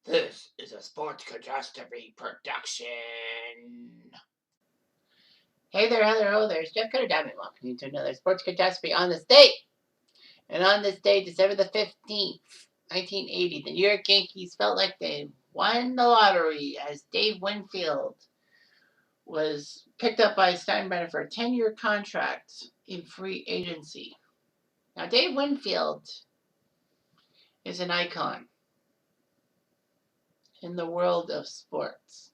This is a Sports Catastrophe production. Hey there, hello there. It's Jeff Cutastrophe. Welcome to another Sports Catastrophe on this date. And on this day, December the 15th, 1980, the New York Yankees felt like they won the lottery as Dave Winfield was picked up by Steinbrenner for a 10-year contract in free agency. Now, Dave Winfield is an icon in the world of sports.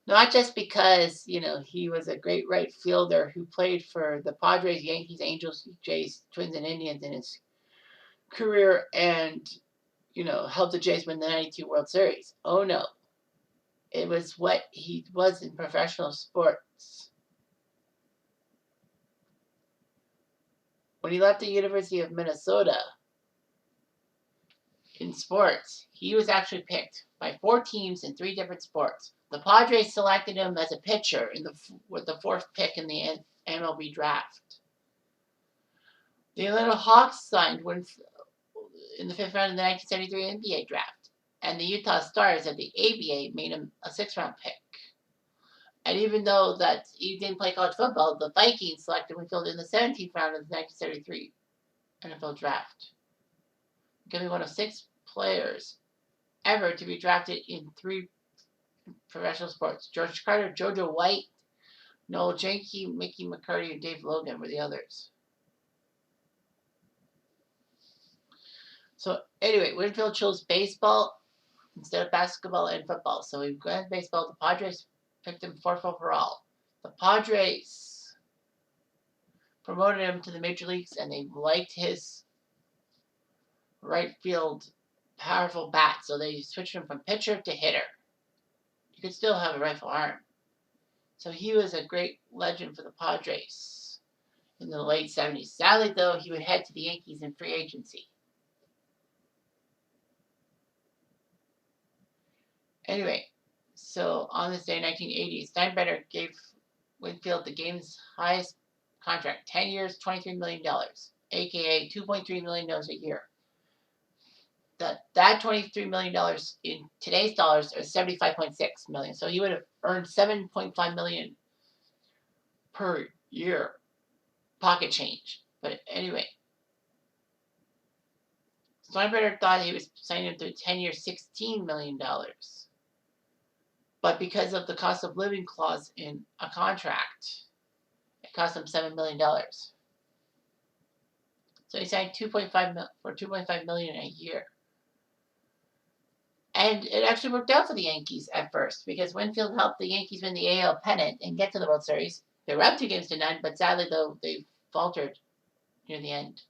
Not just because, he was a great right fielder who played for the Padres, Yankees, Angels, Jays, Twins, and Indians in his career and, helped the Jays win the 92 World Series. Oh, no. It was what he was in professional sports. When he left the University of Minnesota in sports, he was actually picked by 4 teams in 3 different sports. The Padres selected him as a pitcher with the 4th pick in the MLB draft. The Atlanta Hawks signed in the 5th round of the 1973 NBA draft, and the Utah Stars at the ABA made him a 6th-round pick. And even though that he didn't play college football, the Vikings selected Winfield in the 17th round of the 1973 NFL draft, becoming one of 6 players ever to be drafted in 3 professional sports. George Carter, Jojo White, Noel Jenke, Mickey McCarty, and Dave Logan were the others. So anyway, Winfield chose baseball instead of basketball and football. So he went baseball. The Padres picked him 4th overall. The Padres promoted him to the major leagues, and they liked his right field powerful bat. So they switched him from pitcher to hitter. You could still have a rifle arm. So he was a great legend for the Padres in the late 70s. Sadly, though, he would head to the Yankees in free agency. Anyway, so on this day in 1980, Steinbrenner gave Winfield the game's highest contract, 10 years, $23 million, a.k.a. $2.3 million a year. That $23 million in today's dollars is $75.6 million. So he would have earned $7.5 million per year pocket change. But anyway, Steinbrenner thought he was signing him to 10 years, $16 million. But because of the cost of living clause in a contract, it cost him $7 million. So he signed $2.5 million a year. And it actually worked out for the Yankees at first because Winfield helped the Yankees win the AL pennant and get to the World Series. They were up 2-0, but sadly, though, they faltered near the end.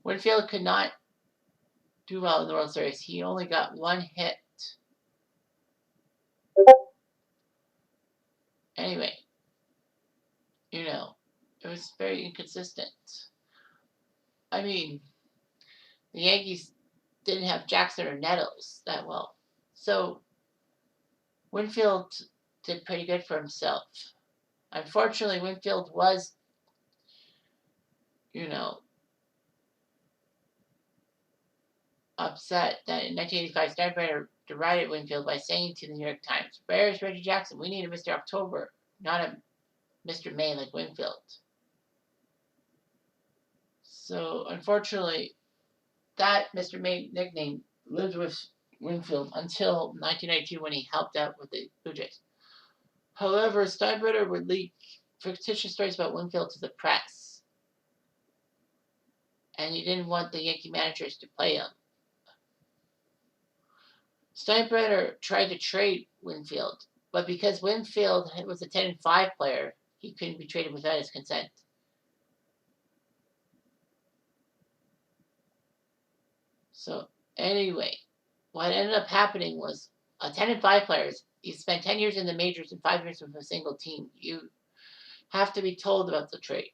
Winfield could not do well in the World Series. He only got 1 hit. Anyway, it was very inconsistent. I mean, the Yankees didn't have Jackson or Nettles that well. So Winfield did pretty good for himself. Unfortunately, Winfield was, upset that in 1985, Steinbrenner derided Winfield by saying to the New York Times, "Where's Reggie Jackson? We need a Mr. October, not a Mr. May like Winfield." So, unfortunately, that Mr. May nickname lived with Winfield until 1992 when he helped out with the Blue Jays. However, Steinbrenner would leak fictitious stories about Winfield to the press, and he didn't want the Yankee managers to play him. Steinbrenner tried to trade Winfield, but because Winfield was a 10-5 player, he couldn't be traded without his consent. So anyway, what ended up happening was a 10-5 player, you spent 10 years in the majors and 5 years with a single team. You have to be told about the trade.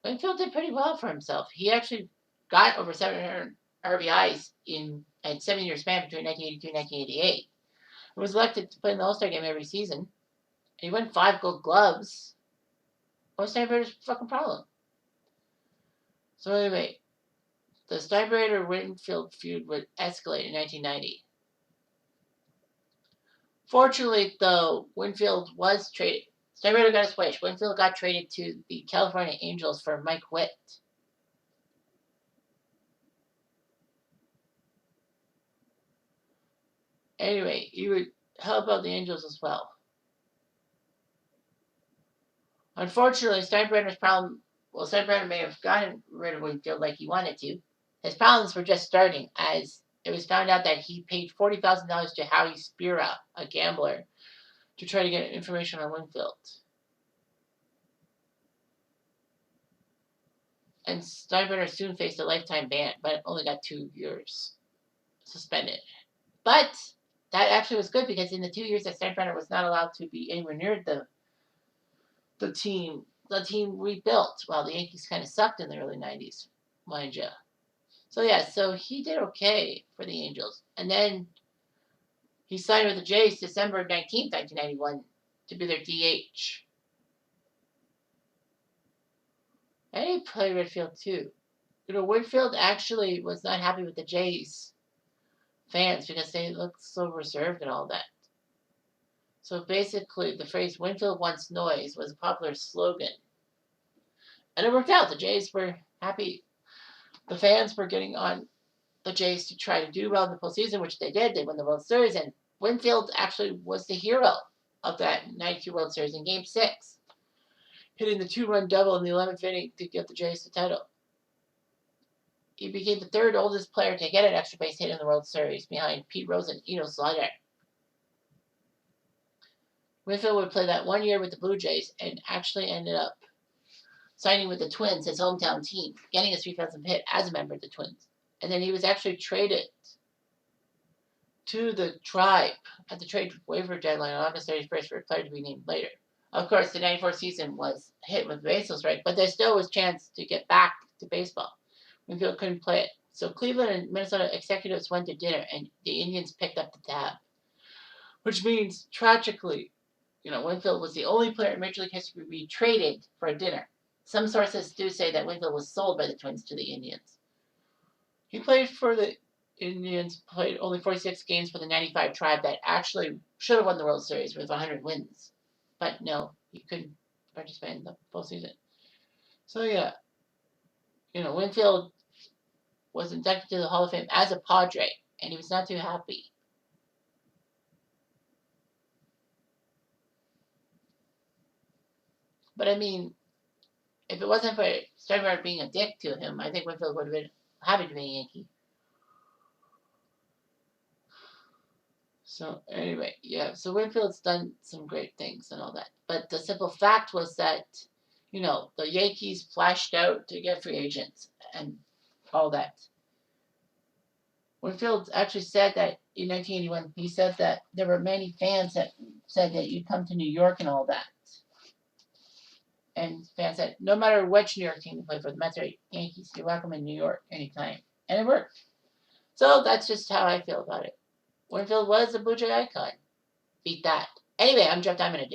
Winfield did pretty well for himself. He actually got over 700 RBIs in a 7-year span between 1982 and 1988. He was elected to play in the All-Star game every season. And he won 5 Gold Gloves. What was Steinbrenner's fucking problem? So anyway, the Steinbrenner-Winfield feud would escalate in 1990. Fortunately, though, Winfield was traded. Steinbrenner got his wish. Winfield got traded to the California Angels for Mike Witt. Anyway, he would help out the Angels as well. Unfortunately, Steinbrenner's problem. Well, Steinbrenner may have gotten rid of Winfield like he wanted to. His problems were just starting, as it was found out that he paid $40,000 to Howie Spira, a gambler, to try to get information on Winfield. And Steinbrenner soon faced a lifetime ban, but only got 2 years suspended. But that actually was good because in the 2 years that Steinbrenner was not allowed to be anywhere near the team rebuilt while the Yankees kind of sucked in the early 90s, mind you. So yeah, so he did okay for the Angels. And then he signed with the Jays December 19th, 1991 to be their DH. And he played Whitfield too. Whitfield actually was not happy with the Jays fans because they looked so reserved and all that. So basically, the phrase Winfield wants noise was a popular slogan. And it worked out. The Jays were happy. The fans were getting on the Jays to try to do well in the postseason, which they did. They won the World Series, and Winfield actually was the hero of that 92 World Series in Game 6, hitting the 2-run double in the 11th inning to give the Jays the title. He became the third oldest player to get an extra base hit in the World Series, behind Pete Rose and Eno Slaughter. Winfield would play that 1 year with the Blue Jays and actually ended up signing with the Twins, his hometown team, getting a 3,000th hit as a member of the Twins. And then he was actually traded to the Tribe at the trade waiver deadline on August 31st for a player to be named later. Of course, the 94 season was hit with baseball strike, but there still was a chance to get back to baseball. Winfield couldn't play it. So Cleveland and Minnesota executives went to dinner, and the Indians picked up the tab. Which means, tragically, Winfield was the only player in Major League history to be traded for a dinner. Some sources do say that Winfield was sold by the Twins to the Indians. He played for the Indians, played only 46 games for the 95 Tribe that actually should have won the World Series with 100 wins. But no, he couldn't participate in the postseason. So yeah, Winfield was inducted to the Hall of Fame as a Padre, and he was not too happy. But I mean, if it wasn't for Steinbrenner being a dick to him, I think Winfield would have been happy to be a Yankee. So anyway, yeah. So Winfield's done some great things and all that. But the simple fact was that, the Yankees flashed out to get free agents and all that. Winfield actually said that in 1981, he said that there were many fans that said that you'd come to New York and all that. And fans said, no matter which New York team you play for, the Mets or Yankees, you're welcome in New York anytime. And it worked. So that's just how I feel about it. Winfield was a Blue Jay icon. Beat that. Anyway, I'm Jeff Diamond.